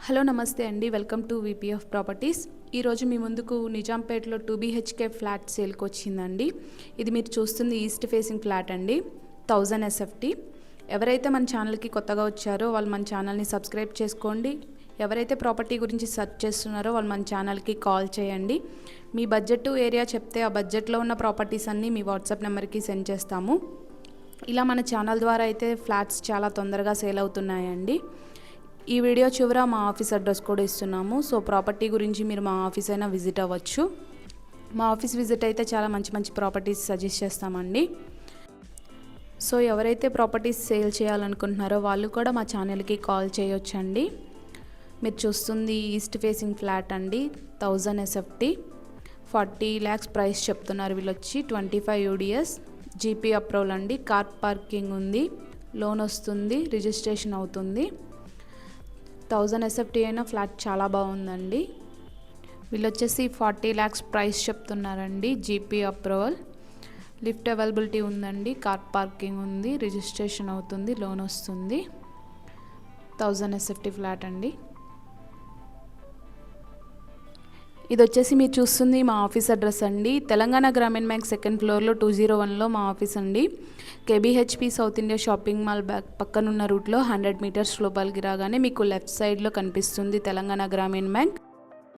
Hello నమస్తే అండి, welcome to VPF properties. ఈరోజు మీ ముందుకు నిజాంపేటలో 2 BHK ఫ్లాట్ సేల్కి వచ్చిందండి. ఇది మీరు చూస్తుంది ఈస్ట్ ఫేసింగ్ ఫ్లాట్ అండి, 1000 SFT. ఎవరైతే మన ఛానల్కి కొత్తగా వచ్చారో వాళ్ళు మన ఛానల్ని సబ్స్క్రైబ్ చేసుకోండి. ఎవరైతే ప్రాపర్టీ గురించి సెర్చ్ చేస్తున్నారో వాళ్ళు మన ఛానల్కి కాల్ చేయండి. మీ బడ్జెట్ ఏరియా చెప్తే ఆ బడ్జెట్లో ఉన్న ప్రాపర్టీస్ అన్నీ మీ వాట్సాప్ నెంబర్కి సెండ్ చేస్తాము. ఇలా మన ఛానల్ ద్వారా అయితే ఫ్లాట్స్ చాలా తొందరగా సేల్ అవుతున్నాయండి. ఈ వీడియో చివర మా ఆఫీస్ అడ్రస్ కూడా ఇస్తున్నాము. సో ప్రాపర్టీ గురించి మీరు మా ఆఫీస్ అయినా విజిట్ అవ్వచ్చు. మా ఆఫీస్ విజిట్ అయితే చాలా మంచి మంచి ప్రాపర్టీస్ సజెస్ట్ చేస్తామండి. సో ఎవరైతే ప్రాపర్టీస్ సేల్ చేయాలనుకుంటున్నారో వాళ్ళు కూడా మా ఛానల్కి కాల్ చేయొచ్చండి. మీరు చూస్తుంది ఈస్ట్ ఫేసింగ్ ఫ్లాట్ అండి, 1000 SFT, 40 lakhs ప్రైస్ చెప్తున్నారు. వీళ్ళు వచ్చి 25 UDS, జీపీ అప్రూవల్ అండి, కార్ పార్కింగ్ ఉంది, లోన్ వస్తుంది, రిజిస్ట్రేషన్ అవుతుంది. 1000 SFT అయినా ఫ్లాట్ చాలా బాగుందండి. వీళ్ళు వచ్చేసి 40 lakhs ప్రైస్ చెప్తున్నారండి, జీపీ అప్రూవల్, లిఫ్ట్ అవైలబిలిటీ ఉందండి, కార్ పార్కింగ్ ఉంది, రిజిస్ట్రేషన్ అవుతుంది, లోన్ వస్తుంది. 1000 SFT ఫ్లాట్ అండి. ఇది వచ్చేసి మీరు చూస్తుంది మా ఆఫీస్ అడ్రస్ అండి, తెలంగాణ గ్రామీణ బ్యాంక్ 2nd floorలో 201లో మా ఆఫీస్ అండి. KBHP south India shopping mall పక్కనున్న రూట్లో 100 meters లోపలికి రాగానే మీకు లెఫ్ట్ సైడ్లో కనిపిస్తుంది తెలంగాణ గ్రామీణ బ్యాంక్.